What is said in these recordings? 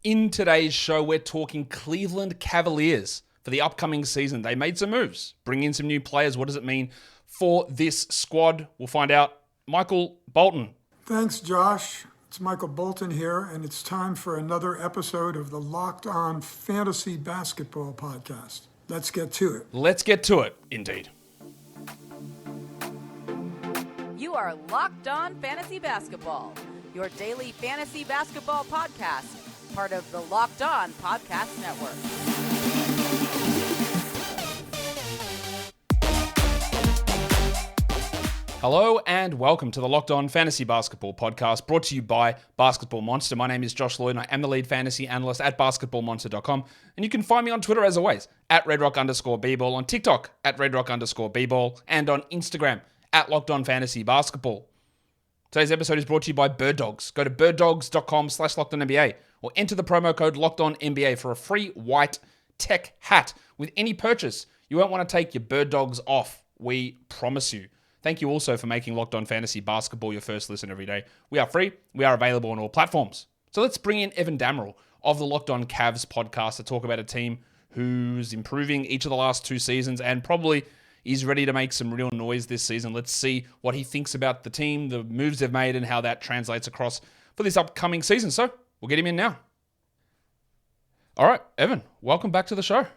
In today's show, we're talking Cleveland Cavaliers for the upcoming season. They made some moves, bring in some new players. What does it mean for this squad? We'll find out. Michael Bolton. Thanks, Josh. It's Michael Bolton here, and it's time for another episode of the Locked On Fantasy Basketball Podcast. Let's get to it. Let's get to it, indeed. You are Locked On Fantasy Basketball, your daily fantasy basketball podcast, part of the Locked On Podcast Network. Hello and welcome to the Locked On Fantasy Basketball Podcast, brought to you by Basketball Monster. My name is Josh Lloyd and I am the lead fantasy analyst at basketballmonster.com. And you can find me on Twitter as always, at redrock_bball, on TikTok at redrock_bball, and on Instagram at Locked On Fantasy Basketball. Today's episode is brought to you by Bird Dogs. Go to birddogs.com/LockedOnNBA or enter the promo code LockedOnNBA for a free white tech hat with any purchase. You won't want to take your Bird Dogs off, we promise you. Thank you also for making Locked On Fantasy Basketball your first listen every day. We are free. We are available on all platforms. So let's bring in Evan Dammarell of the Locked On Cavs podcast to talk about a team who's improving each of the last two seasons and probably is ready to make some real noise this season. Let's see what he thinks about the team, the moves they've made, and how that translates across for this upcoming season. So we'll get him in now. All right, Evan, welcome back to the show.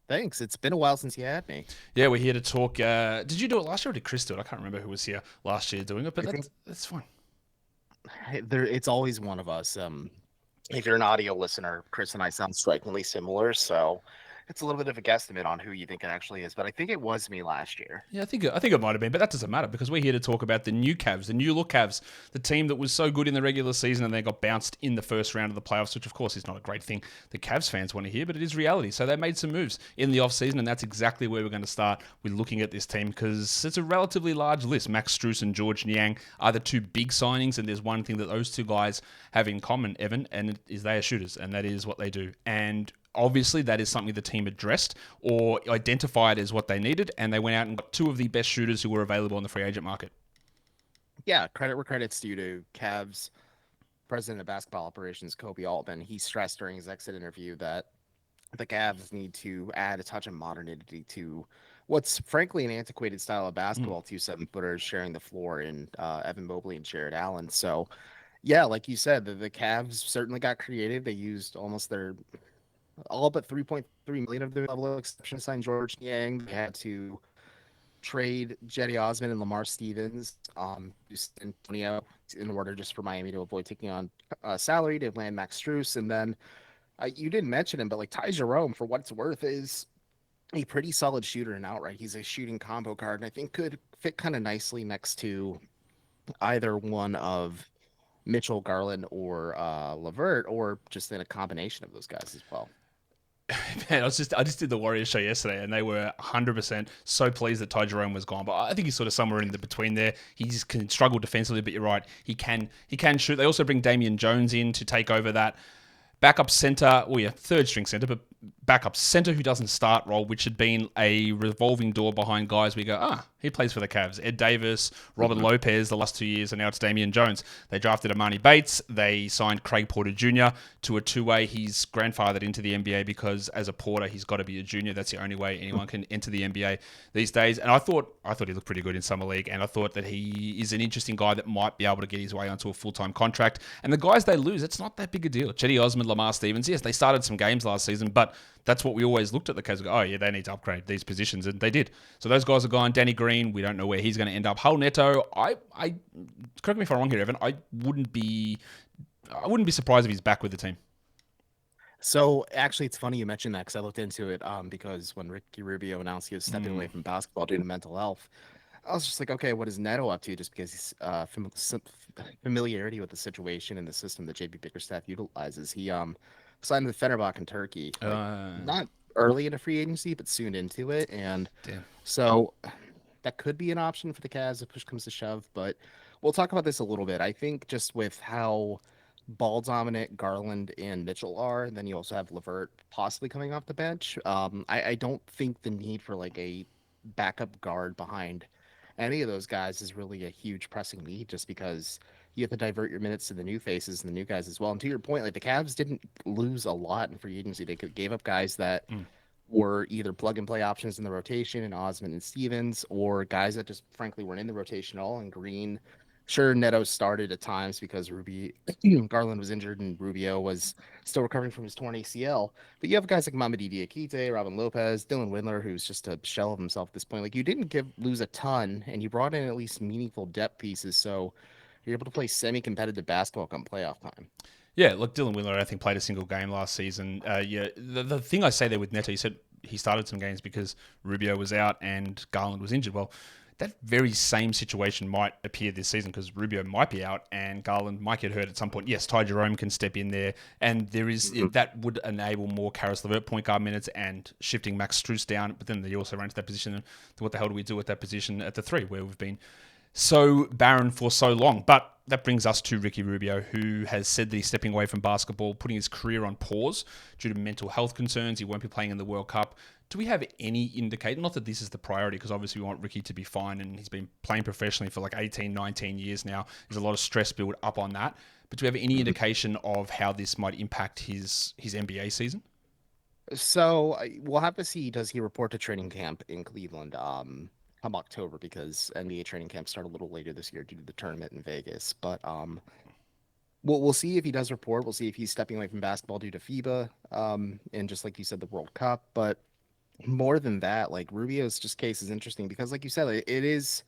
Thanks. It's been a while since you had me. Yeah, we're here to talk. Did you do it last year or did Chris do it? I can't remember who was here last year doing it, but that's fine. It's always one of us. If you're an audio listener, Chris and I sound strikingly similar, so it's a little bit of a guesstimate on who you think it actually is, but I think it was me last year. Yeah, I think it might have been, but that doesn't matter because we're here to talk about the new Cavs, the new look Cavs, the team that was so good in the regular season and they got bounced in the first round of the playoffs, which of course is not a great thing the Cavs fans want to hear, but it is reality. So they made some moves in the offseason, and that's exactly where we're going to start with looking at this team because it's a relatively large list. Max Strus and George Niang are the two big signings, and there's one thing that those two guys have in common, Evan, and it is they are shooters, and that is what they do. And obviously, that is something the team addressed or identified as what they needed, and they went out and got two of the best shooters who were available on the free agent market. Yeah, credit where credit's due to Cavs president of basketball operations, Kobe Altman. He stressed during his exit interview that the Cavs need to add a touch of modernity to what's frankly an antiquated style of basketball, two 7-footers sharing the floor in Evan Mobley and Jared Allen. So, yeah, like you said, the Cavs certainly got creative. They used almost their all but $3.3 million of their level of exception to sign George Niang. They had to trade Jetty Osman and Lamar Stevens to San Antonio in order just for Miami to avoid taking on salary to land Max Strus. And then you didn't mention him, but like Ty Jerome, for what it's worth, is a pretty solid shooter and outright. He's a shooting combo card, and I think could fit kind of nicely next to either one of Mitchell, Garland, or LeVert, or just in a combination of those guys as well. Man, I just did the Warriors show yesterday, and they were 100% so pleased that Ty Jerome was gone. But I think he's sort of somewhere in the between there. He just can struggle defensively, but you're right, he can shoot. They also bring Damian Jones in to take over that backup center, third string center, but backup center who doesn't start role, which had been a revolving door behind guys. We go, he plays for the Cavs. Ed Davis, Robin Lopez the last 2 years, and now it's Damian Jones. They drafted Amani Bates. They signed Craig Porter Jr. to a two-way. He's grandfathered into the NBA because as a Porter, he's got to be a junior. That's the only way anyone can enter the NBA these days. And I thought he looked pretty good in Summer League, and I thought that he is an interesting guy that might be able to get his way onto a full-time contract. And the guys they lose, it's not that big a deal. Chetty Osman, Lamar Stevens, yes, they started some games last season, but that's what we always looked at the Cavs. Go, they need to upgrade these positions, and they did. So those guys are gone. Danny Green, we don't know where he's going to end up. Hull Neto, I correct me if I'm wrong here, Evan. I wouldn't be surprised if he's back with the team. So actually, it's funny you mentioned that because I looked into it because when Ricky Rubio announced he was stepping away from basketball due to mental health, I was just like, okay, what is Neto up to? Just because he's familiarity with the situation and the system that JB Bickerstaff utilizes. He signed with Fenerbahce in Turkey, not early in a free agency, but soon into it. And so that could be an option for the Cavs if push comes to shove. But we'll talk about this a little bit. I think just with how ball dominant Garland and Mitchell are, and then you also have LeVert possibly coming off the bench. I don't think the need for like a backup guard behind any of those guys is really a huge pressing need, just because you have to divert your minutes to the new faces and the new guys as well. And to your point, like the Cavs didn't lose a lot in free agency. They gave up guys that were either plug and play options in the rotation, and Osmond and Stevens, or guys that just frankly weren't in the rotation at all. And Green, sure, Neto started at times because Garland was injured and Rubio was still recovering from his torn ACL. But you have guys like Mamadi Diakite, Robin Lopez, Dylan Windler, who's just a shell of himself at this point. Like you didn't lose a ton, and you brought in at least meaningful depth pieces, so you're able to play semi-competitive basketball come playoff time. Yeah, look, Dylan Windler, I think, played a single game last season. The thing I say there with Neto, you said he started some games because Rubio was out and Garland was injured. Well, that very same situation might appear this season because Rubio might be out and Garland might get hurt at some point. Yes, Ty Jerome can step in there, and that would enable more Caris LeVert point guard minutes and shifting Max Strus down. But then they also ran to that position. And what the hell do we do with that position at the 3, where we've been so barren for so long? But that brings us to Ricky Rubio, who has said that he's stepping away from basketball, putting his career on pause due to mental health concerns. He won't be playing in the World Cup. Do we have any indication, not that this is the priority, because obviously we want Ricky to be fine, and he's been playing professionally for like 18, 19 years now. There's a lot of stress built up on that. But do we have any indication of how this might impact his NBA season? So we'll have to see, does he report to training camp in Cleveland come October, because NBA training camp started a little later this year due to the tournament in Vegas. But we'll see if he does report. We'll see if he's stepping away from basketball due to FIBA and just like you said, the World Cup. But more than that, like Rubio's case is interesting because, like you said, it is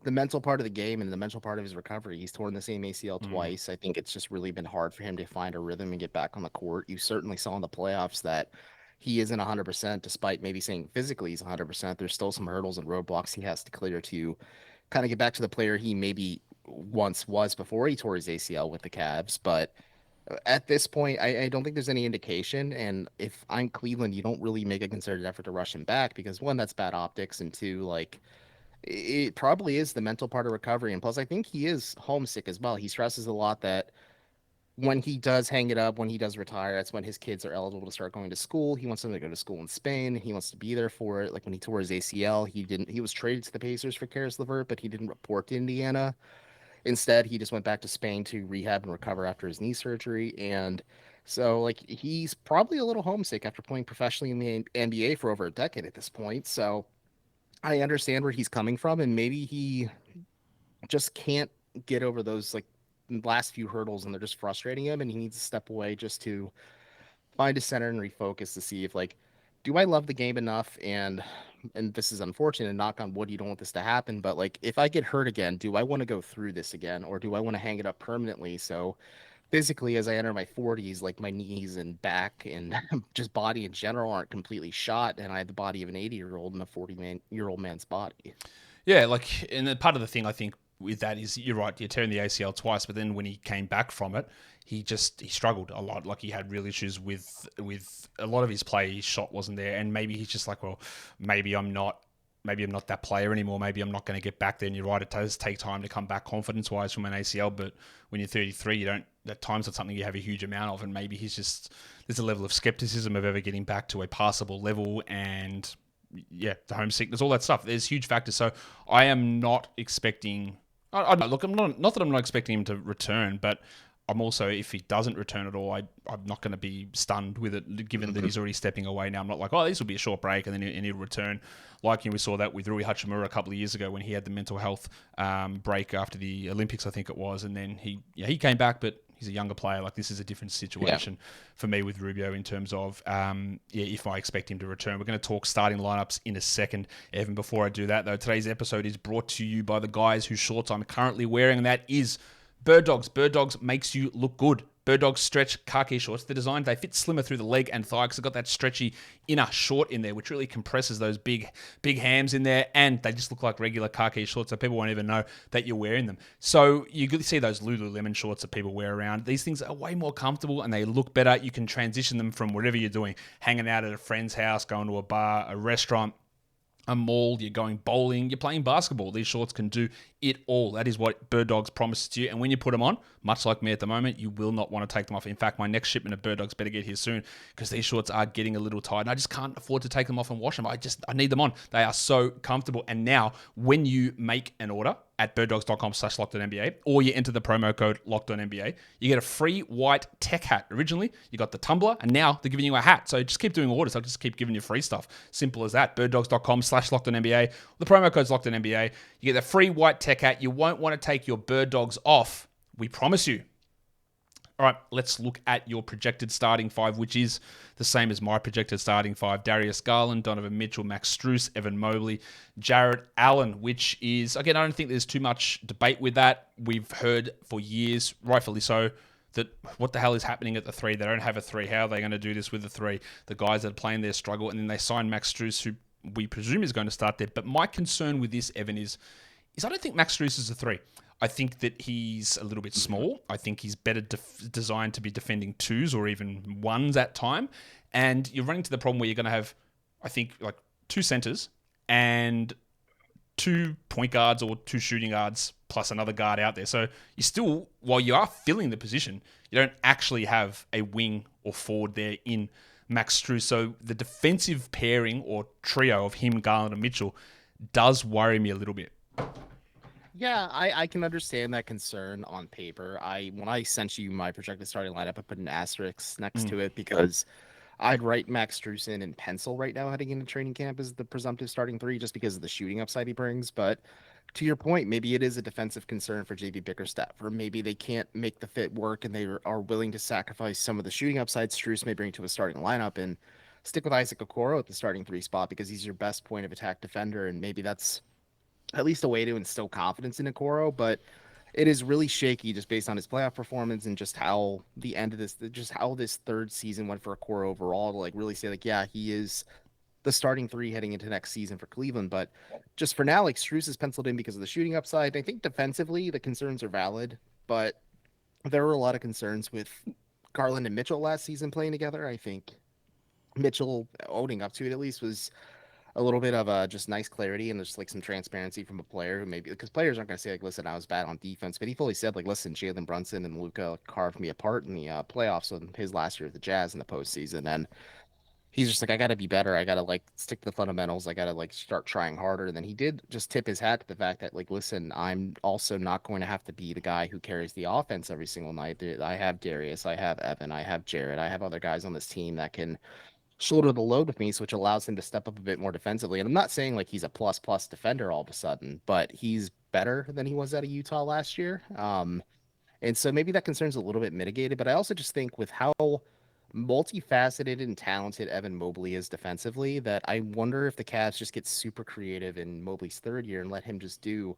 the mental part of the game and the mental part of his recovery. He's torn the same ACL twice. I think it's just really been hard for him to find a rhythm and get back on the court. You certainly saw in the playoffs that he isn't 100%, despite maybe saying physically he's 100%. There's still some hurdles and roadblocks he has to clear to kind of get back to the player he maybe once was before he tore his ACL with the Cavs. But at this point, I don't think there's any indication. And if I'm Cleveland, you don't really make a concerted effort to rush him back because, one, that's bad optics, and two, like, it probably is the mental part of recovery. And plus, I think he is homesick as well. He stresses a lot that when he does hang it up, when he does retire, that's when his kids are eligible to start going to school. He wants them to go to school in Spain. He wants to be there for it. Like when he tore his ACL, he was traded to the Pacers for Caris LeVert, but he didn't report to Indiana. Instead, he just went back to Spain to rehab and recover after his knee surgery. And so, like, he's probably a little homesick after playing professionally in the NBA for over a decade at this point. So I understand where he's coming from, and maybe he just can't get over those, like, last few hurdles, and they're just frustrating him, and he needs to step away just to find a center and refocus to see if, like, do I love the game enough? And this is unfortunate, and knock on wood, you don't want this to happen, but like, if I get hurt again, do I want to go through this again, or do I want to hang it up permanently? So physically, as I enter my 40s, like my knees and back and just body in general aren't completely shot, and I have the body of an 80-year-old in a 40-year-old man's body. Yeah, like, and part of the thing I think with that is, you're right, you're tearing the ACL twice, but then when he came back from it, he struggled a lot. Like, he had real issues with a lot of his play. His shot wasn't there, and maybe he's just like, well, maybe I'm not that player anymore. Maybe I'm not going to get back there. And you're right, it does take time to come back confidence-wise from an ACL, but when you're 33, that time's not something you have a huge amount of, and maybe there's a level of skepticism of ever getting back to a passable level, and yeah, the homesickness, all that stuff. There's huge factors. So I am not expecting... Look, not that I'm not expecting him to return, but I'm also, if he doesn't return at all, I'm not going to be stunned with it, given that he's already stepping away now. I'm not like, oh, this will be a short break and then he'll return. Like, we saw that with Rui Hachimura a couple of years ago when he had the mental health break after the Olympics, I think it was, and then he came back, but he's a younger player. Like, this is a different situation for me with Rubio in terms of if I expect him to return. We're going to talk starting lineups in a second. Evan, before I do that, though, today's episode is brought to you by the guys whose shorts I'm currently wearing, and that is Bird Dogs. Bird Dogs makes you look good. Bird Dogs stretch khaki shorts. They're designed, they fit slimmer through the leg and thigh because they've got that stretchy inner short in there, which really compresses those big hams in there, and they just look like regular khaki shorts, so people won't even know that you're wearing them. So you see those Lululemon shorts that people wear around. These things are way more comfortable and they look better. You can transition them from whatever you're doing, hanging out at a friend's house, going to a bar, a restaurant, a mall, you're going bowling, you're playing basketball. These shorts can do it all. That is what Bird Dogs promises to you. And when you put them on, much like me at the moment, you will not want to take them off. In fact, my next shipment of Bird Dogs better get here soon because these shorts are getting a little tight and I just can't afford to take them off and wash them. I need them on. They are so comfortable. And now when you make an order at birddogs.com/LockedOnNBA, or you enter the promo code LockedOnNBA. You get a free white tech hat. Originally, you got the tumbler, and now they're giving you a hat. So just keep doing orders. I'll just keep giving you free stuff. Simple as that. birddogs.com/LockedOnNBA. The promo code's LockedOnNBA. You get the free white tech hat. You won't want to take your Bird Dogs off. We promise you. All right, let's look at your projected starting five, which is the same as my projected starting five. Darius Garland, Donovan Mitchell, Max Strus, Evan Mobley, Jarrett Allen, which is, again, I don't think there's too much debate with that. We've heard for years, rightfully so, that what the hell is happening at the three? They don't have a three. How are they going to do this with the three? The guys that are playing there struggle, and then they sign Max Strus, who we presume is going to start there. But my concern with this, Evan, is I don't think Max Strus is a three. I think that he's a little bit small. I think he's better designed to be defending twos or even ones at time. And you're running to the problem where you're going to have, I think, like two centers and 2 point guards or 2 shooting guards plus another guard out there. So you still, while you are filling the position, you don't actually have a wing or forward there in Max Strus. So the defensive pairing or trio of him, Garland, and Mitchell does worry me a little bit. Yeah, I can understand that concern on paper. When I sent you my projected starting lineup, I put an asterisk next to it because I'd write Max Strus in pencil right now heading into training camp as the presumptive starting three just because of the shooting upside he brings. But to your point, maybe it is a defensive concern for JB Bickerstaff, or maybe they can't make the fit work and they are willing to sacrifice some of the shooting upside Strus may bring to a starting lineup and stick with Isaac Okoro at the starting three spot because he's your best point of attack defender, and maybe that's at least a way to instill confidence in Okoro, but it is really shaky just based on his playoff performance and just how the end of this third season went for Okoro overall to like really say like, yeah, he is the starting three heading into next season for Cleveland. But just for now, like Strus is penciled in because of the shooting upside. I think defensively the concerns are valid, but there were a lot of concerns with Garland and Mitchell last season playing together. I think Mitchell, owning up to it at least, was a little bit of just nice clarity and just like some transparency from a player who maybe, because players aren't going to say like, listen, I was bad on defense, but he fully said like, listen, Jalen Brunson and Luka carved me apart in the playoffs in his last year with the Jazz in the postseason. And he's just like, I got to be better. I got to like stick to the fundamentals. I got to like start trying harder. And then he did just tip his hat to the fact that like, listen, I'm also not going to have to be the guy who carries the offense every single night. I have Darius, I have Evan, I have Jarrett, I have other guys on this team that can shoulder the load with me, so which allows him to step up a bit more defensively. And I'm not saying like he's a plus defender all of a sudden, but he's better than he was out of Utah last year. And so maybe that concern's a little bit mitigated, but I also just think with how multifaceted and talented Evan Mobley is defensively, that I wonder if the Cavs just get super creative in Mobley's third year and let him just do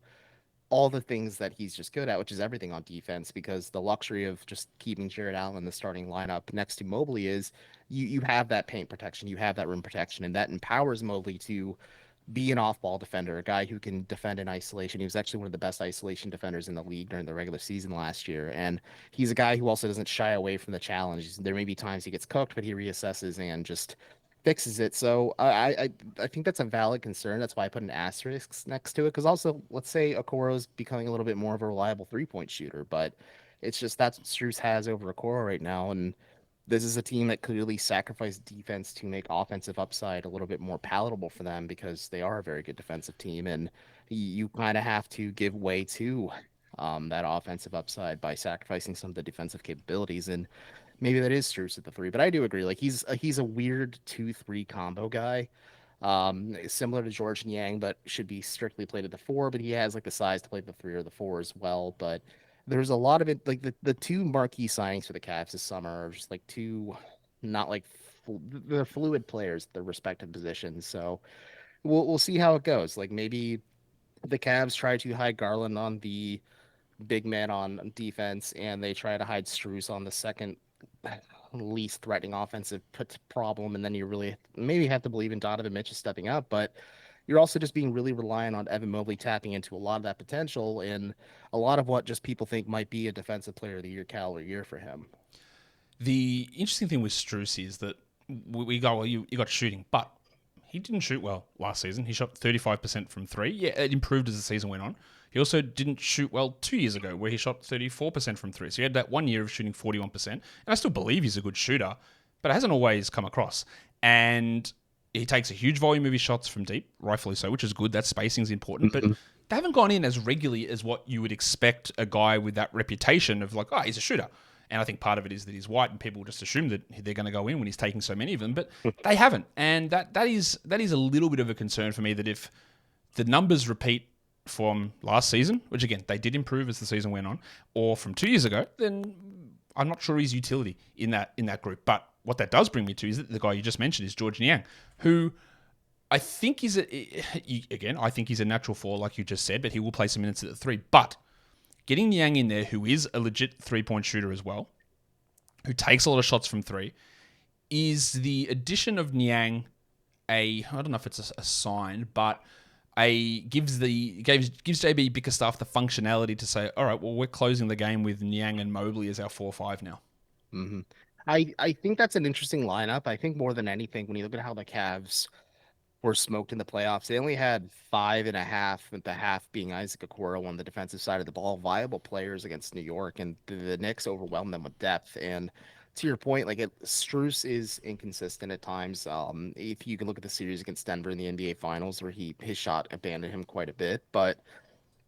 all the things that he's just good at, which is everything on defense, because the luxury of just keeping Jarrett Allen in the starting lineup next to Mobley is you have that paint protection, you have that rim protection, and that empowers Mobley to be an off-ball defender, a guy who can defend in isolation. He was actually one of the best isolation defenders in the league during the regular season last year, and he's a guy who also doesn't shy away from the challenge. There may be times he gets cooked, but he reassesses and just fixes it. So I think that's a valid concern. That's why I put an asterisk next to it. Because also, let's say Okoro's becoming a little bit more of a reliable three-point shooter, but it's just that's what Strus has over Okoro right now. And this is a team that clearly sacrificed defense to make offensive upside a little bit more palatable for them because they are a very good defensive team. And you kind of have to give way to that offensive upside by sacrificing some of the defensive capabilities. And maybe that is Strus at the three, but I do agree. Like he's a weird 2-3 combo guy, similar to George and Yang, but should be strictly played at the four. But he has like the size to play the three or the four as well. But there's a lot of it. Like the two marquee signings for the Cavs this summer are just like two, not like they're fluid players at their respective positions. So we'll see how it goes. Like maybe the Cavs try to hide Garland on the big man on defense, and they try to hide Strus on the second least threatening offensive problem, and then you really maybe have to believe in Donovan Mitchell stepping up, but you're also just being really reliant on Evan Mobley tapping into a lot of that potential and a lot of what just people think might be a defensive player of the year caliber year for him. The interesting thing with Strus is that we go, well, you got shooting, but he didn't shoot well last season. He shot 35% from three. Yeah, it improved as the season went on. He also didn't shoot well 2 years ago, where he shot 34% from three. So he had that 1 year of shooting 41%. And I still believe he's a good shooter, but it hasn't always come across. And he takes a huge volume of his shots from deep, rightfully so, which is good. That spacing is important. But they haven't gone in as regularly as what you would expect a guy with that reputation of like, oh, he's a shooter. And I think part of it is that he's white and people just assume that they're going to go in when he's taking so many of them, but they haven't. And that is a little bit of a concern for me, that if the numbers repeat from last season, which again, they did improve as the season went on, or from 2 years ago, then I'm not sure his utility in that group. But what that does bring me to is that the guy you just mentioned is George Niang, who I think I think he's a natural four, like you just said, but he will play some minutes at the three. But getting Niang in there, who is a legit three-point shooter as well, who takes a lot of shots from three, is the addition of Niang I don't know if it's a sign, but gives JB Bickerstaff the functionality to say, all right, well, we're closing the game with Niang and Mobley as our 4-5 now. Mm-hmm. I think that's an interesting lineup. I think more than anything, when you look at how the Cavs were smoked in the playoffs, they only had 5.5, with the half being Isaac Okoro on the defensive side of the ball, viable players against New York, and the Knicks overwhelmed them with depth. And to your point, like Strus is inconsistent at times. If you can look at the series against Denver in the NBA Finals, where his shot abandoned him quite a bit, but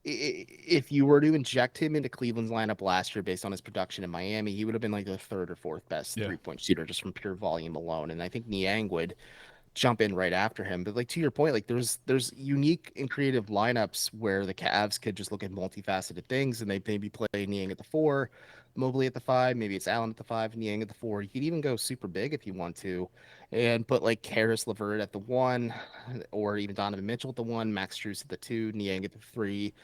if you were to inject him into Cleveland's lineup last year based on his production in Miami, he would have been like the third or fourth best three-point shooter just from pure volume alone. And I think Niang would jump in right after him. But like to your point, like there's unique and creative lineups where the Cavs could just look at multifaceted things, and they maybe play Niang at the 4, Mobley at the 5, maybe it's Allen at the 5, Niang at the 4. You could even go super big if you want to, and put like Caris, LeVert at the 1, or even Donovan Mitchell at the 1, Max Strus at the 2, Niang at the 3.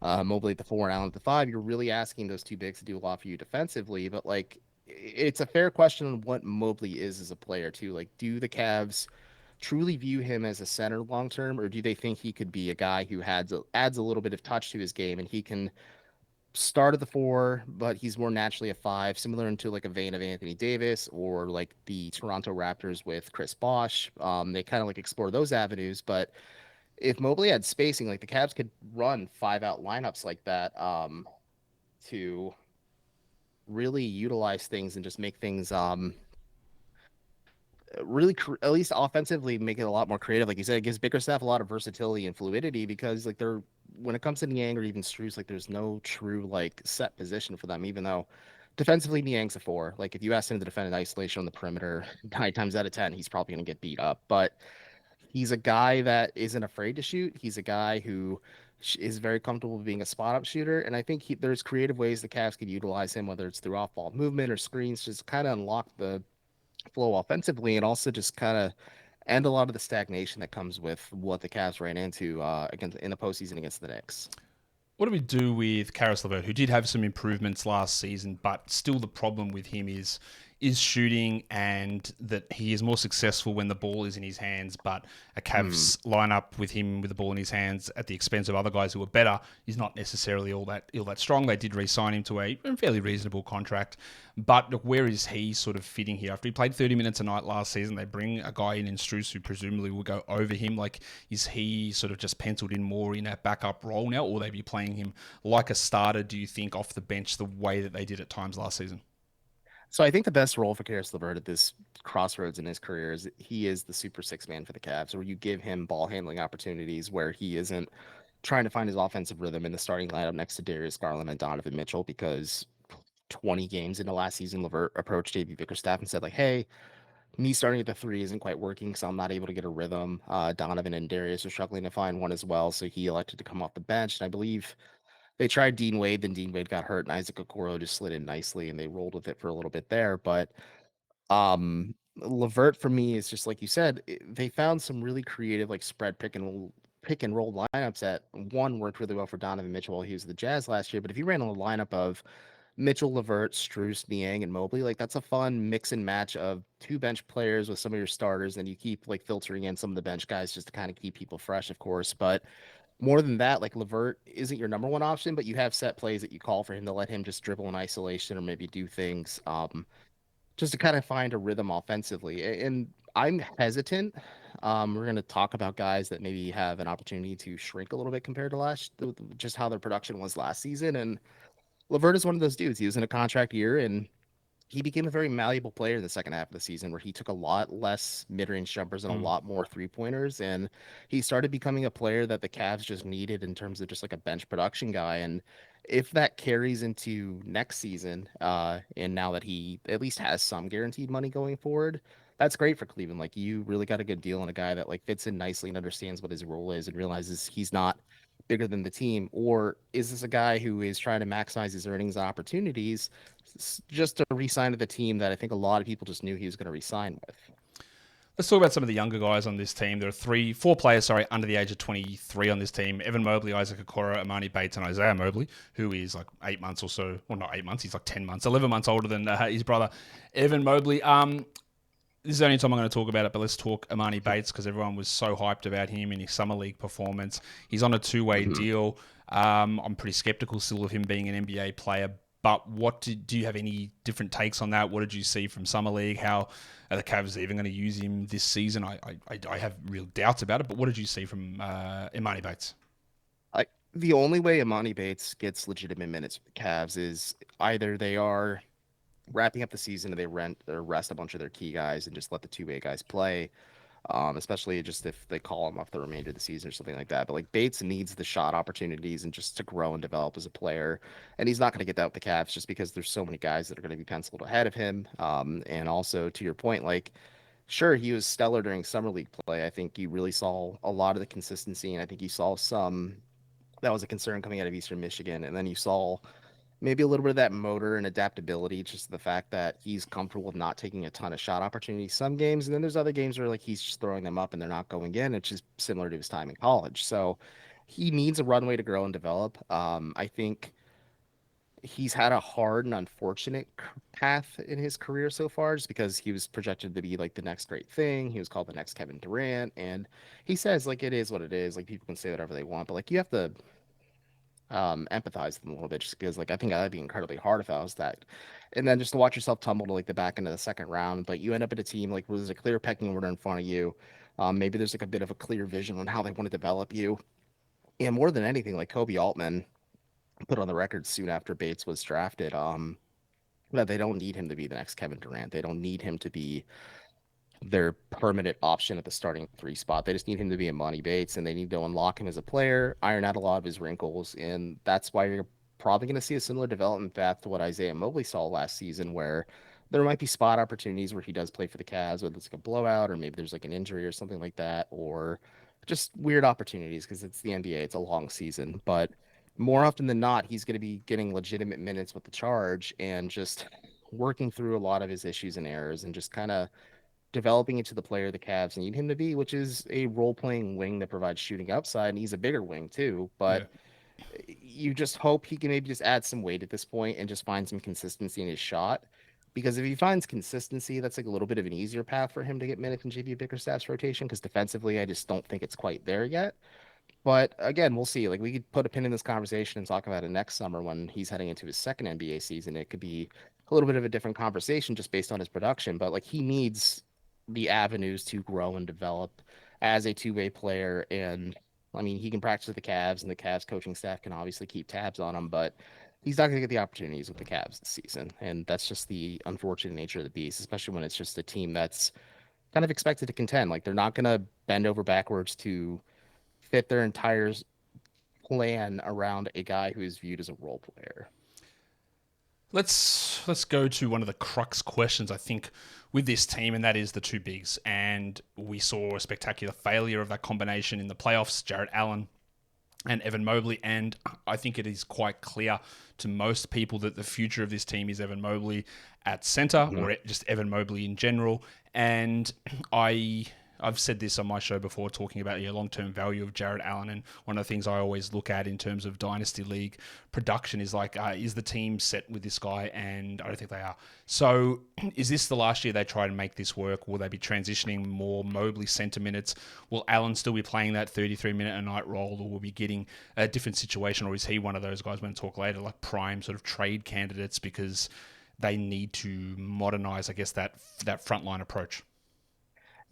Mobley at the 4 and Allen at the 5. You're really asking those two bigs to do a lot for you defensively, but like it's a fair question on what Mobley is as a player too. Like, do the Cavs truly view him as a center long term, or do they think he could be a guy who adds a little bit of touch to his game, and he can start at the 4, but he's more naturally a 5, similar into like a vein of Anthony Davis or like the Toronto Raptors with Chris Bosh. They kind of like explore those avenues, but if Mobley had spacing, like the Cavs could run 5-out lineups like that to really utilize things and just make things really at least offensively make it a lot more creative. Like you said, it gives Bickerstaff a lot of versatility and fluidity, because like when it comes to Niang or even Strus, like there's no true like set position for them, even though defensively Niang's a 4. Like if you ask him to defend in isolation on the perimeter 9 times out of 10, he's probably going to get beat up, but he's a guy that isn't afraid to shoot. He's a guy who is very comfortable being a spot-up shooter, and I think there's creative ways the Cavs could utilize him, whether it's through off-ball movement or screens, just kind of unlock the flow offensively, and also just kind of end a lot of the stagnation that comes with what the Cavs ran into in the postseason against the Knicks. What do we do with Caris LeVert, who did have some improvements last season, but still the problem with him is shooting, and that he is more successful when the ball is in his hands, but a Cavs lineup with him with the ball in his hands at the expense of other guys who are better is not necessarily all that strong. They did re-sign him to a fairly reasonable contract, but look, where is he sort of fitting here? After he played 30 minutes a night last season, they bring a guy in Strus who presumably will go over him. Like, is he sort of just penciled in more in that backup role now, or will they be playing him like a starter, do you think, off the bench the way that they did at times last season? So I think the best role for Caris LeVert at this crossroads in his career is he is the super 6 man for the Cavs, where you give him ball handling opportunities where he isn't trying to find his offensive rhythm in the starting lineup next to Darius Garland and Donovan Mitchell, because 20 games into last season, LeVert approached JB Bickerstaff and said like, hey, me starting at the 3 isn't quite working, so I'm not able to get a rhythm. Donovan and Darius are struggling to find one as well, so he elected to come off the bench. And I believe they tried Dean Wade, then Dean Wade got hurt, and Isaac Okoro just slid in nicely, and they rolled with it for a little bit there. But LeVert for me is just like you said, they found some really creative like spread pick and roll lineups that one worked really well for Donovan Mitchell while he was the Jazz last year. But if you ran a lineup of Mitchell, LeVert, Strus, Niang, and Mobley, like that's a fun mix and match of 2 bench players with some of your starters, and you keep like filtering in some of the bench guys just to kind of keep people fresh, of course. But more than that, like LeVert isn't your number one option, but you have set plays that you call for him to let him just dribble in isolation or maybe do things just to kind of find a rhythm offensively. And I'm hesitant. We're going to talk about guys that maybe have an opportunity to shrink a little bit compared to just how their production was last season. And LeVert is one of those dudes. He was in a contract year, and he became a very malleable player in the second half of the season where he took a lot less mid-range jumpers and a lot more three-pointers. And he started becoming a player that the Cavs just needed in terms of just like a bench production guy. And if that carries into next season, and now that he at least has some guaranteed money going forward, that's great for Cleveland. Like you really got a good deal on a guy that like fits in nicely and understands what his role is and realizes he's not bigger than the team, or is this a guy who is trying to maximize his earnings and opportunities just to re-sign to the team that I think a lot of people just knew he was going to re-sign with? Let's talk about some of the younger guys on this team. There are four players, under the age of 23 on this team. Evan Mobley, Isaac Okoro, Amani Bates, and Isaiah Mobley, who is like 8 months or so. Well, not 8 months. He's like 10 months, 11 months older than his brother, Evan Mobley. This is the only time I'm going to talk about it, but let's talk Amani Bates because everyone was so hyped about him in his summer league performance. He's on a two-way deal. I'm pretty skeptical still of him being an NBA player, but do you have any different takes on that? What did you see from summer league? How are the Cavs even going to use him this season? I have real doubts about it, but what did you see from Amani Bates? The only way Amani Bates gets legitimate minutes with the Cavs is either they are wrapping up the season and they rest a bunch of their key guys and just let the two-way guys play, especially just if they call him off the remainder of the season or something like that. But like Bates needs the shot opportunities and just to grow and develop as a player, and he's not going to get that with the Cavs just because there's so many guys that are going to be penciled ahead of him. And also to your point, like sure, he was stellar during summer league play. I think you really saw a lot of the consistency, and I think you saw some that was a concern coming out of Eastern Michigan, and then you saw maybe a little bit of that motor and adaptability, just the fact that he's comfortable with not taking a ton of shot opportunities some games. And then there's other games where like he's just throwing them up and they're not going in, which is similar to his time in college. So he needs a runway to grow and develop. I think he's had a hard and unfortunate path in his career so far just because he was projected to be like the next great thing. He was called the next Kevin Durant. And he says like it is what it is. Like people can say whatever they want, but like you have to empathize with them a little bit just because like I think that'd be incredibly hard if I was that. And then just to watch yourself tumble to like the back end of the second round, but you end up at a team like where there's a clear pecking order in front of you. Maybe there's like a bit of a clear vision on how they want to develop you. And more than anything, like Kobe Altman put on the record soon after Bates was drafted, that they don't need him to be the next Kevin Durant. They don't need him to be their permanent option at the starting three spot. They just need him to be a Monty Bates, and they need to unlock him as a player, iron out a lot of his wrinkles, and that's why you're probably going to see a similar development path to what Isaiah Mobley saw last season, where there might be spot opportunities where he does play for the Cavs, whether it's like a blowout or maybe there's like an injury or something like that, or just weird opportunities because it's the NBA, it's a long season. But more often than not, he's going to be getting legitimate minutes with the charge and just working through a lot of his issues and errors and just kind of developing into the player the Cavs need him to be, which is a role-playing wing that provides shooting upside, and he's a bigger wing too. But you just hope he can maybe just add some weight at this point and just find some consistency in his shot. Because if he finds consistency, that's like a little bit of an easier path for him to get minutes in JB Bickerstaff's rotation. Because defensively, I just don't think it's quite there yet. But again, we'll see. Like we could put a pin in this conversation and talk about it next summer when he's heading into his second NBA season. It could be a little bit of a different conversation just based on his production. But like he needs the avenues to grow and develop as a two-way player. And I mean, he can practice with the Cavs, and the Cavs coaching staff can obviously keep tabs on him, but he's not going to get the opportunities with the Cavs this season. And that's just the unfortunate nature of the beast, especially when it's just a team that's kind of expected to contend. Like they're not going to bend over backwards to fit their entire plan around a guy who is viewed as a role player. Let's go to one of the crux questions, I think, with this team, and that is the two bigs. And we saw a spectacular failure of that combination in the playoffs, Jarrett Allen and Evan Mobley. And I think it is quite clear to most people that the future of this team is Evan Mobley at center, or just Evan Mobley in general. And I've said this on my show before, talking about the long-term value of Jarrett Allen, and one of the things I always look at in terms of Dynasty League production is like, is the team set with this guy? And I don't think they are. So is this the last year they try to make this work? Will they be transitioning more Mobley center minutes? Will Allen still be playing that 33-minute-a-night role, or will be getting a different situation? Or is he one of those guys, we're going to talk later, like prime sort of trade candidates because they need to modernize, I guess, that frontline approach?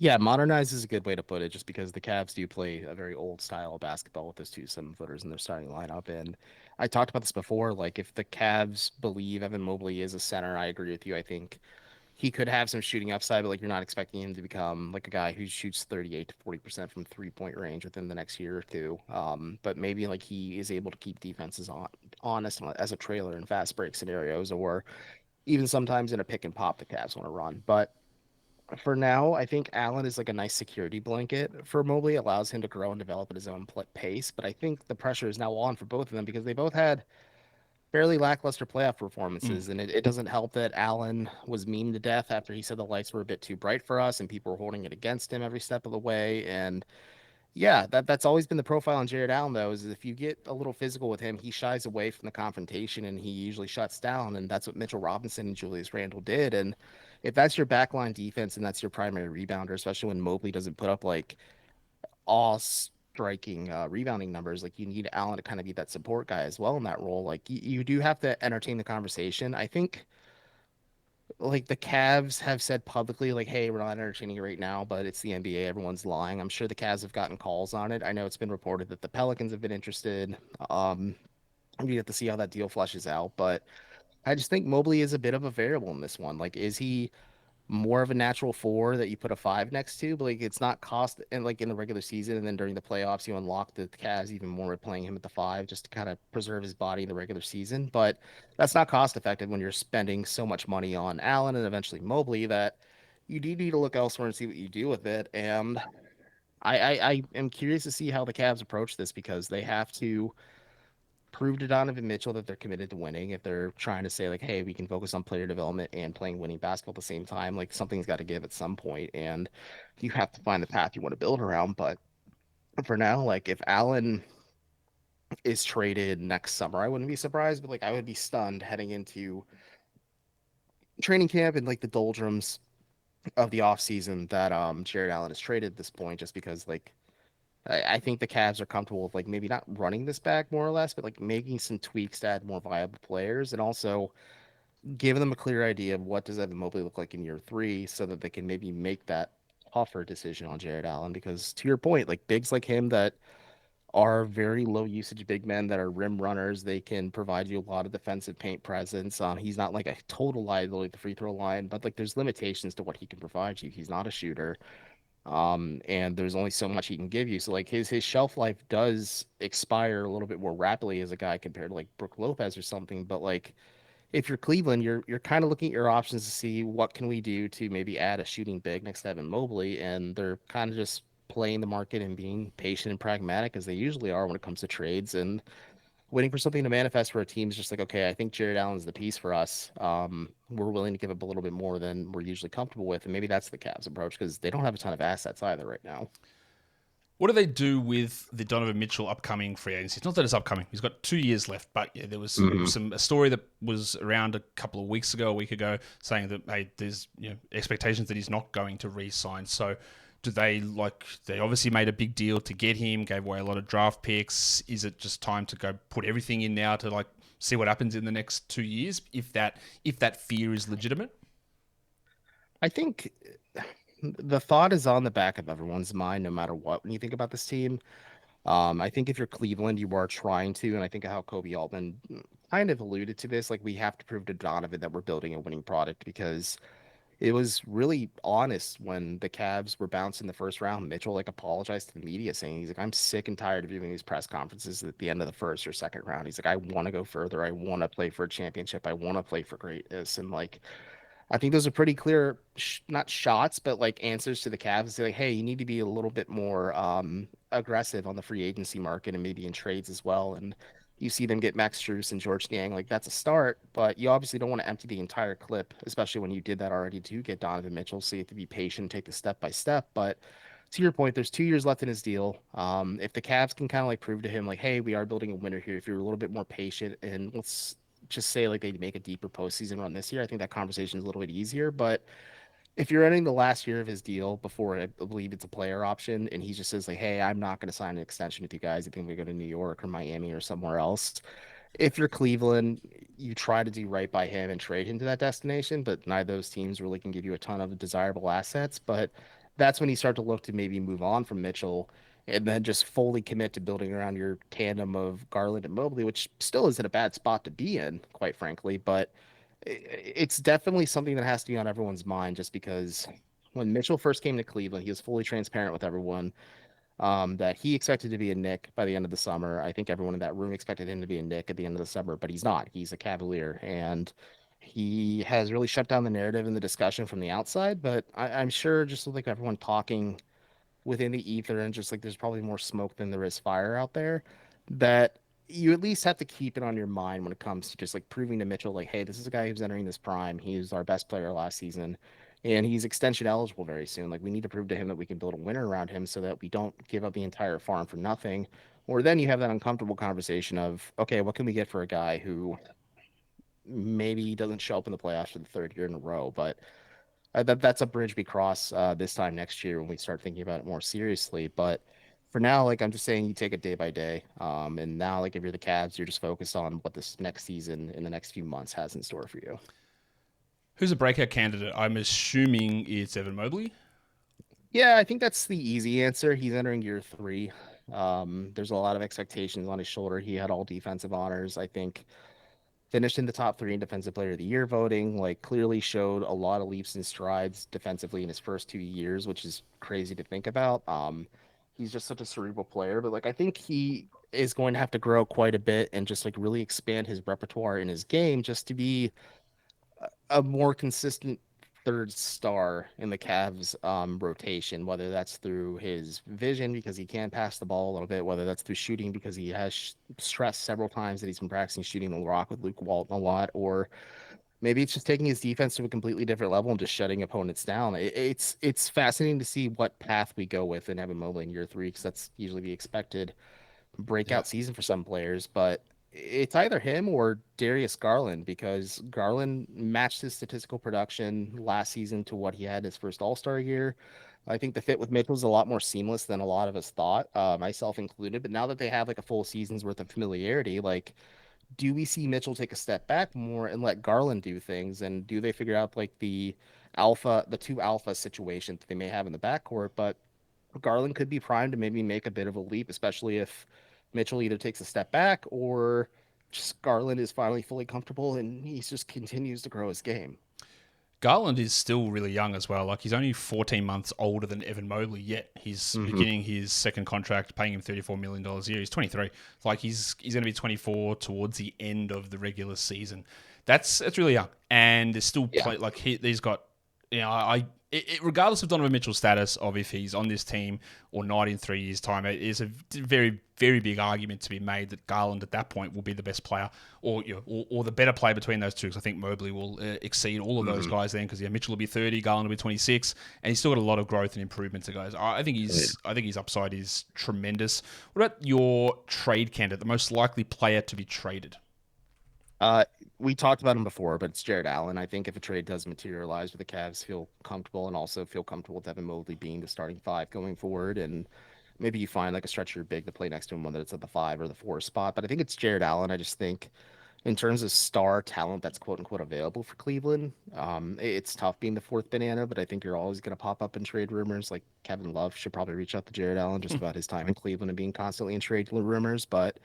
Yeah, modernize is a good way to put it, just because the Cavs do play a very old style of basketball with those two 7-footers in their starting lineup. And I talked about this before. Like, if the Cavs believe Evan Mobley is a center, I agree with you. I think he could have some shooting upside, but like you're not expecting him to become like a guy who shoots 38 to 40% from 3-point range within the next year or two. But maybe like he is able to keep defenses honest as a trailer in fast break scenarios, or even sometimes in a pick and pop the Cavs want to run. But for now, I think Allen is like a nice security blanket for Mobley, allows him to grow and develop at his own pace. But I think the pressure is now on for both of them because they both had fairly lackluster playoff Mm. performances. And it doesn't help that Allen was memed to death after he said the lights were a bit too bright for us and people were holding it against him every step of the way. And yeah, that's always been the profile on Jared Allen, though, is if you get a little physical with him, he shies away from the confrontation and he usually shuts down. And that's what Mitchell Robinson and Julius Randle did. And if that's your backline defense and that's your primary rebounder, especially when Mobley doesn't put up like awe striking rebounding numbers, like you need Allen to kind of be that support guy as well in that role. Like you do have to entertain the conversation. I think like the Cavs have said publicly, like, hey, we're not entertaining it right now, but it's the NBA. Everyone's lying. I'm sure the Cavs have gotten calls on it. I know it's been reported that the Pelicans have been interested. Um, we have to see how that deal flushes out, but I just think Mobley is a bit of a variable in this one. Like, is he more of a natural four that you put a five next to, but like it's not cost and like in the regular season and then during the playoffs you unlock the Cavs even more with playing him at the five just to kind of preserve his body in the regular season. But that's not cost effective when you're spending so much money on Allen and eventually Mobley that you do need to look elsewhere and see what you do with it. And I am curious to see how the Cavs approach this because they have to prove to Donovan Mitchell that they're committed to winning. If they're trying to say like, hey, we can focus on player development and playing winning basketball at the same time, like something's got to give at some point, and you have to find the path you want to build around. But for now, like if Allen is traded next summer, I wouldn't be surprised, but like I would be stunned heading into training camp and like the doldrums of the offseason that Jared Allen is traded at this point, just because like I think the Cavs are comfortable with like maybe not running this back more or less, but like making some tweaks to add more viable players and also giving them a clear idea of what does Evan Mobley look like in year three so that they can maybe make that tougher decision on Jared Allen. Because to your point, like bigs like him that are very low usage big men that are rim runners, they can provide you a lot of defensive paint presence. He's not like a total liability at the free throw line, but like there's limitations to what he can provide you. He's not a shooter. And there's only so much he can give you. So like his shelf life does expire a little bit more rapidly as a guy compared to like Brook Lopez or something. But like if you're Cleveland, you're kind of looking at your options to see what can we do to maybe add a shooting big next to Evan Mobley, and they're kind of just playing the market and being patient and pragmatic as they usually are when it comes to trades and waiting for something to manifest where a team's just like, okay, I think Jared Allen's the piece for us. We're willing to give up a little bit more than we're usually comfortable with, and maybe that's the Cavs approach because they don't have a ton of assets either right now. What do they do with the Donovan Mitchell upcoming free agency? It's not that it's upcoming; he's got 2 years left. But yeah, there was Mm-hmm. a story that was around a couple of weeks ago, a week ago, saying that hey, there's expectations that he's not going to re-sign. So, do they like? They obviously made a big deal to get him, gave away a lot of draft picks. Is it just time to go put everything in now to like see what happens in the next 2 years? If that fear is legitimate. I think the thought is on the back of everyone's mind, no matter what, when you think about this team. I think if you're Cleveland, you are trying to, and I think how Kobe Altman kind of alluded to this, like we have to prove to Donovan that we're building a winning product because it was really honest when the Cavs were bounced in the first round. Mitchell like apologized to the media saying he's like, I'm sick and tired of doing these press conferences at the end of the first or second round. He's like, I want to go further. I want to play for a championship. I want to play for greatness. And like I think those are pretty clear, not shots, but like answers to the Cavs. Say like, hey, you need to be a little bit more aggressive on the free agency market and maybe in trades as well. And you see them get Max Strus and George Niang, like that's a start, but you obviously don't want to empty the entire clip, especially when you did that already to get Donovan Mitchell. So you have to be patient, take the step by step. But to your point, there's 2 years left in his deal. If the Cavs can kind of like prove to him, like, hey, we are building a winner here. If you're a little bit more patient and let's just say like they make a deeper postseason run this year, I think that conversation is a little bit easier. But if you're ending the last year of his deal before I believe it's a player option, and he just says like, "Hey, I'm not going to sign an extension with you guys. I think we go to New York or Miami or somewhere else." If you're Cleveland, you try to do right by him and trade him to that destination, but neither of those teams really can give you a ton of desirable assets. But that's when you start to look to maybe move on from Mitchell and then just fully commit to building around your tandem of Garland and Mobley, which still isn't a bad spot to be in, quite frankly. But it's definitely something that has to be on everyone's mind just because when Mitchell first came to Cleveland, he was fully transparent with everyone that he expected to be a Knick by the end of the summer. I think everyone in that room expected him to be a Knick at the end of the summer, but he's not. He's a Cavalier, and he has really shut down the narrative and the discussion from the outside. But I'm sure, just with like everyone talking within the ether, and just like there's probably more smoke than there is fire out there, that you at least have to keep it on your mind when it comes to just like proving to Mitchell, like, hey, this is a guy who's entering this prime. He's our best player last season, and he's extension eligible very soon. Like, we need to prove to him that we can build a winner around him so that we don't give up the entire farm for nothing. Or then you have that uncomfortable conversation of, okay, what can we get for a guy who maybe doesn't show up in the playoffs for the third year in a row, but that's a bridge we cross this time next year when we start thinking about it more seriously. But for now, like I'm just saying, you take it day by day. And now, like if you're the Cavs, you're just focused on what this next season in the next few months has in store for you. Who's a breakout candidate? I'm assuming it's Evan Mobley. Yeah, I think that's the easy answer. He's entering year 3. There's a lot of expectations on his shoulder. He had all defensive honors. I think finished in the top 3 in defensive player of the year voting, like clearly showed a lot of leaps and strides defensively in his first 2 years, which is crazy to think about. He's just such a cerebral player, but like I think he is going to have to grow quite a bit and just like really expand his repertoire in his game just to be a more consistent third star in the Cavs rotation, whether that's through his vision because he can pass the ball a little bit, whether that's through shooting because he has stressed several times that he's been practicing shooting the rock with Luke Walton a lot, or maybe it's just taking his defense to a completely different level and just shutting opponents down. It's fascinating to see what path we go with in Evan Mobley in year 3 because that's usually the expected breakout season for some players, but it's either him or Darius Garland because Garland matched his statistical production last season to what he had his first All-Star year. I think the fit with Mitchell is a lot more seamless than a lot of us thought, myself included. But now that they have like a full season's worth of familiarity, like, do we see Mitchell take a step back more and let Garland do things? And do they figure out like the two alpha situation that they may have in the backcourt? But Garland could be primed to maybe make a bit of a leap, especially if Mitchell either takes a step back or just Garland is finally fully comfortable and he just continues to grow his game. Garland is still really young as well. Like, he's only 14 months older than Evan Mobley, yet he's beginning his second contract, paying him $34 million a year. He's 23. Like, he's going to be 24 towards the end of the regular season. That's really young. And there's still like he's got, you know, regardless of Donovan Mitchell's status of if he's on this team or not in 3 years' time, it is a very, very big argument to be made that Garland at that point will be the best player or the better player between those two. Because I think Mobley will exceed all of those guys then. Because Mitchell will be 30, Garland will be 26, and he's still got a lot of growth and improvement to go. So I think his upside is tremendous. What about your trade candidate, the most likely player to be traded? We talked about him before, but it's Jared Allen. I think if a trade does materialize, the Cavs feel comfortable and also feel comfortable with Evan Mobley being the starting 5 going forward. And maybe you find like a stretcher big to play next to him, whether it's at the 5 or the 4 spot. But I think it's Jared Allen. I just think in terms of star talent that's quote unquote available for Cleveland, it's tough being the 4th banana, but I think you're always going to pop up in trade rumors. Like Kevin Love should probably reach out to Jared Allen just about his time in Cleveland and being constantly in trade rumors. But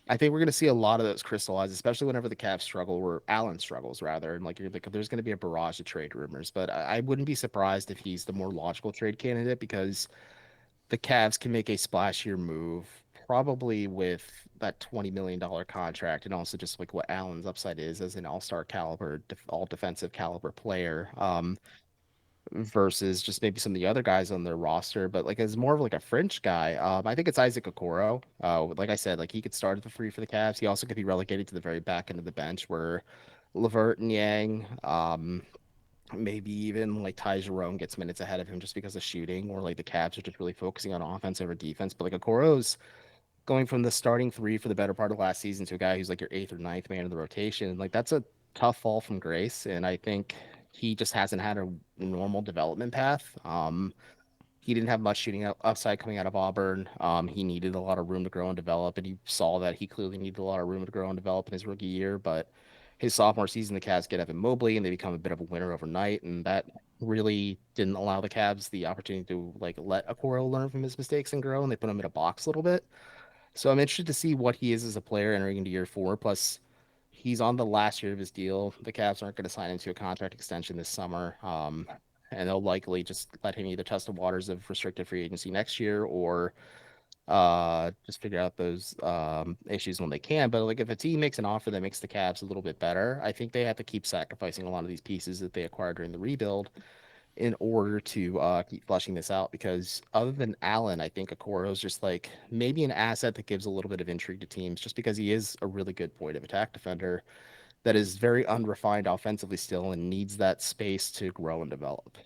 I think we're going to see a lot of those crystallize, especially whenever the Cavs struggle, or Allen struggles rather, and like there's going to be a barrage of trade rumors. But I wouldn't be surprised if he's the more logical trade candidate because the Cavs can make a splashier move, probably with that $20 million contract, and also just like what Allen's upside is as an all-star caliber, all defensive caliber player. Versus just maybe some of the other guys on their roster, but like as more of like a French guy, I think it's Isaac Okoro. Like I said, like he could start at the 3 for the Cavs. He also could be relegated to the very back end of the bench where LeVert and Yang, maybe even like Ty Jerome gets minutes ahead of him just because of shooting, or like the Cavs are just really focusing on offense over defense. But like Okoro's going from the starting 3 for the better part of last season to a guy who's like your 8th or 9th man in the rotation. Like that's a tough fall from grace, and I think he just hasn't had a normal development path. He didn't have much shooting upside coming out of Auburn. He needed a lot of room to grow and develop, and you saw that he clearly needed a lot of room to grow and develop in his rookie year. But his sophomore season, the Cavs get Evan Mobley, and they become a bit of a winner overnight, and that really didn't allow the Cavs the opportunity to like let Okoro learn from his mistakes and grow, and they put him in a box a little bit. So I'm interested to see what he is as a player entering into year 4. Plus, he's on the last year of his deal. The Cavs aren't going to sign into a contract extension this summer, and they'll likely just let him either test the waters of restricted free agency next year or just figure out those issues when they can. But like if a team makes an offer that makes the Cavs a little bit better, I think they have to keep sacrificing a lot of these pieces that they acquired during the rebuild in order to keep flushing this out. Because other than Allen, I think Okoro is just like maybe an asset that gives a little bit of intrigue to teams, just because he is a really good point of attack defender that is very unrefined offensively still and needs that space to grow and develop.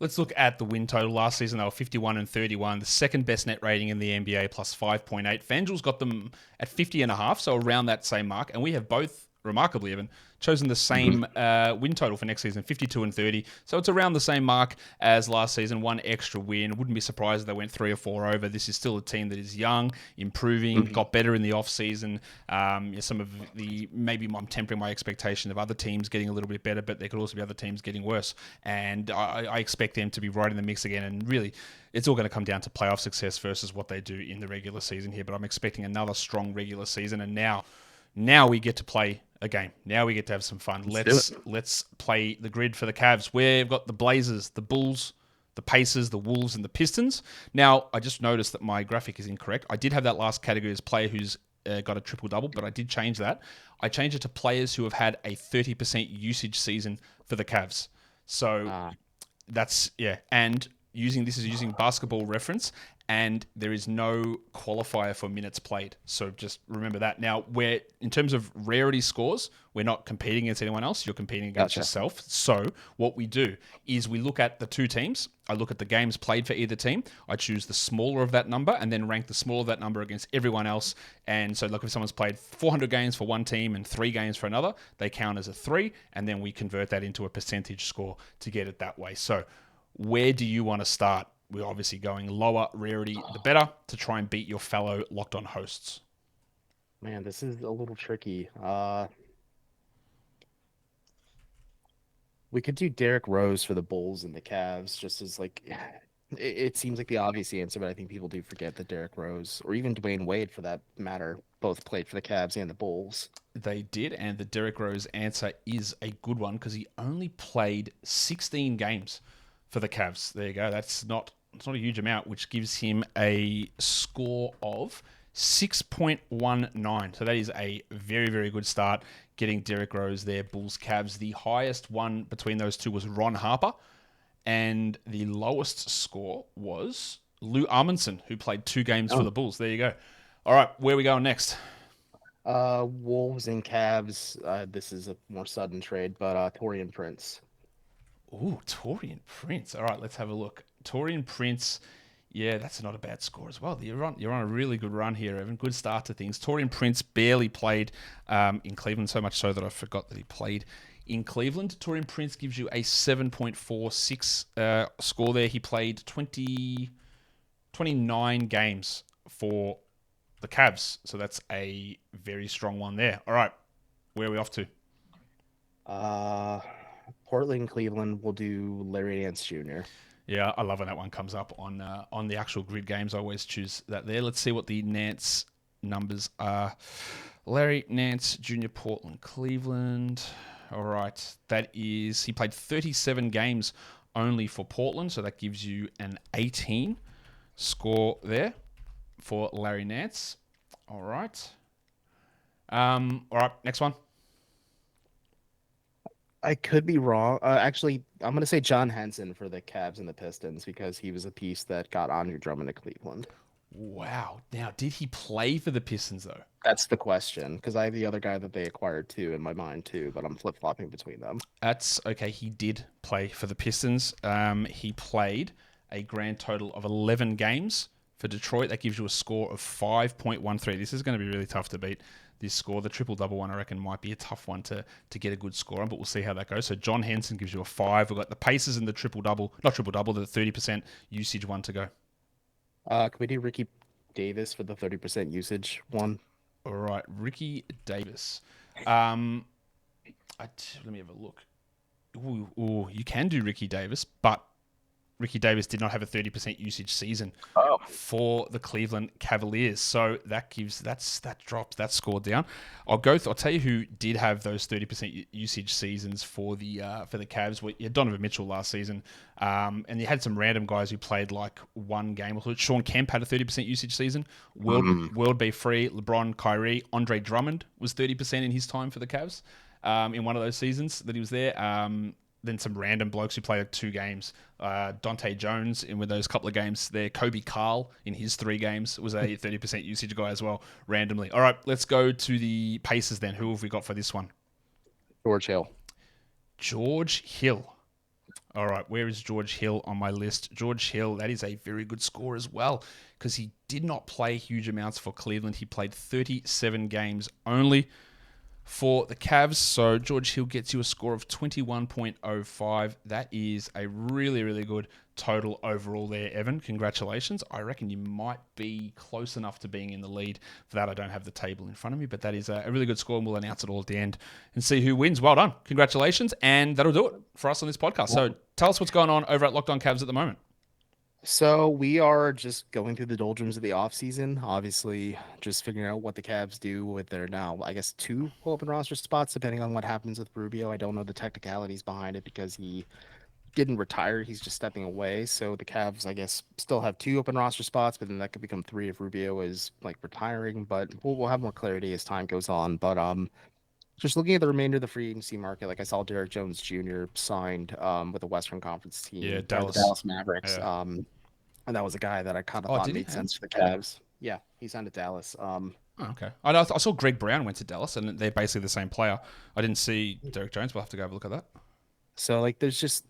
Let's look at the win total. Last season, they were 51-31, the second best net rating in the NBA, plus 5.8. FanDuel's got them at 50.5, so around that same mark. And we have both, remarkably even, chosen the same win total for next season, 52-30. So it's around the same mark as last season, one extra win. Wouldn't be surprised if they went 3 or 4 over. This is still a team that is young, improving, got better in the offseason. Some of the, maybe I'm tempering my expectation of other teams getting a little bit better, but there could also be other teams getting worse. And I expect them to be right in the mix again. And really, it's all going to come down to playoff success versus what they do in the regular season here. But I'm expecting another strong regular season. And now we get to play a game. Now we get to have some fun. Let's play the grid for the Cavs. We've got the Blazers, the Bulls, the Pacers, the Wolves, and the Pistons. Now, I just noticed that my graphic is incorrect. I did have that last category as player who's got a triple-double, but I did change that. I changed it to players who have had a 30% usage season for the Cavs. So that's, yeah. And using basketball reference, and there is no qualifier for minutes played. So just remember that. Now, in terms of rarity scores, we're not competing against anyone else. You're competing against yourself. So what we do is we look at the two teams. I look at the games played for either team. I choose the smaller of that number and then rank the smaller of that number against everyone else. And so look, if someone's played 400 games for one team and 3 games for another, they count as a 3, and then we convert that into a percentage score to get it that way. So where do you want to start? We're obviously going lower rarity, the better, to try and beat your fellow Locked On hosts. Man, this is a little tricky. We could do Derrick Rose for the Bulls and the Cavs, just as like it seems like the obvious answer, but I think people do forget that Derrick Rose, or even Dwayne Wade for that matter, both played for the Cavs and the Bulls. They did, and the Derrick Rose answer is a good one because he only played 16 games for the Cavs. There you go. It's not a huge amount, which gives him a score of 6.19. So that is a very, very good start getting Derrick Rose there. Bulls, Cavs. The highest one between those two was Ron Harper, and the lowest score was Lou Amundsen, who played 2 games for the Bulls. There you go. All right, where are we going next? Wolves and Cavs. This is a more sudden trade, but Taurean Prince. Ooh, Taurean Prince. All right, let's have a look. Taurean Prince. Yeah, that's not a bad score as well. You're on a really good run here, Evan. Good start to things. Taurean Prince barely played in Cleveland, so much so that I forgot that he played in Cleveland. Taurean Prince gives you a 7.46 score there. He played 29 games for the Cavs, so that's a very strong one there. All right, where are we off to? Portland, Cleveland. We'll do Larry Nance Jr. Yeah, I love when that one comes up on the actual grid games. I always choose that there. Let's see what the Nance numbers are. Larry Nance Jr., Portland, Cleveland. All right, he played 37 games only for Portland, so that gives you an 18 score there for Larry Nance. All right. Next one. I could be wrong. Actually, I'm going to say John Henson for the Cavs and the Pistons because he was a piece that got Andre Drummond to Cleveland. Wow. Now, did he play for the Pistons, though? That's the question, because I have the other guy that they acquired, too, in my mind, too, but I'm flip-flopping between them. That's okay. He did play for the Pistons. He played a grand total of 11 games for Detroit. That gives you a score of 5.13. This is going to be really tough to beat. This score, the triple-double one, I reckon might be a tough one to get a good score on, but we'll see how that goes. So John Henson gives you a 5. We've got the Pacers and the triple-double, not triple-double, the 30% usage one to go. Can we do Ricky Davis for the 30% usage one? All right, Ricky Davis. Let me have a look. You can do Ricky Davis, but Ricky Davis did not have a 30% usage season for the Cleveland Cavaliers. So that drops that score down. I'll tell you who did have those 30% usage seasons for the Cavs. You had Donovan Mitchell last season, and you had some random guys who played like one game. Sean Kemp had a 30% usage season. World Be Free, LeBron, Kyrie, Andre Drummond was 30% in his time for the Cavs in one of those seasons that he was there. Then some random blokes who played like 2 games. Dante Jones in with those couple of games there. Kobe Carl in his 3 games was a 30% usage guy as well, randomly. All right, let's go to the Pacers then. Who have we got for this one? George Hill. George Hill. All right, where is George Hill on my list? George Hill, that is a very good score as well because he did not play huge amounts for Cleveland. He played 37 games only for the Cavs. So George Hill gets you a score of 21.05. That is a really, really good total overall there, Evan. Congratulations. I reckon you might be close enough to being in the lead. For that, I don't have the table in front of me, but that is a really good score, and we'll announce it all at the end and see who wins. Well done. Congratulations. And that'll do it for us on this podcast. So tell us what's going on over at Locked On Cavs at the moment. So we are just going through the doldrums of the offseason, obviously just figuring out what the Cavs do with their now, I guess, 2 open roster spots, depending on what happens with Rubio. I don't know the technicalities behind it because he didn't retire. He's just stepping away. So the Cavs, I guess, still have 2 open roster spots, but then that could become 3 if Rubio is like retiring. But we'll have more clarity as time goes on. But just looking at the remainder of the free agency market, like I saw Derek Jones Jr. signed with the Western Conference team, Yeah, the Dallas. Dallas Mavericks. Yeah. And that was a guy that I kind of thought made sense for the Cavs. Yeah, he signed to Dallas. Okay. I saw Greg Brown went to Dallas, and they're basically the same player. I didn't see Derek Jones. We'll have to go have a look at that. So, like, there's just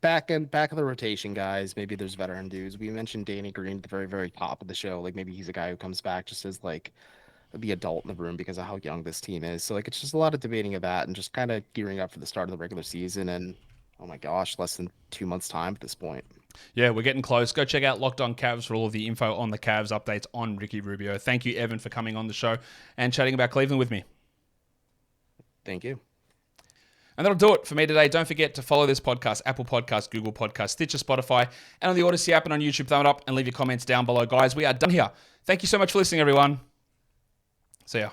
back of the rotation guys. Maybe there's veteran dudes. We mentioned Danny Green at the very, very top of the show. Like, maybe he's a guy who comes back just as, like, the adult in the room because of how young this team is. So, like, it's just a lot of debating of that and just kind of gearing up for the start of the regular season. And, oh my gosh, less than 2 months' time at this point. Yeah, we're getting close. Go check out Locked On Cavs for all of the info on the Cavs, updates on Ricky Rubio. Thank you, Evan, for coming on the show and chatting about Cleveland with me. Thank you. And that'll do it for me today. Don't forget to follow this podcast, Apple Podcasts, Google Podcasts, Stitcher, Spotify, and on the Odyssey app and on YouTube. Thumb it up and leave your comments down below. Guys, we are done here. Thank you so much for listening, everyone. See ya.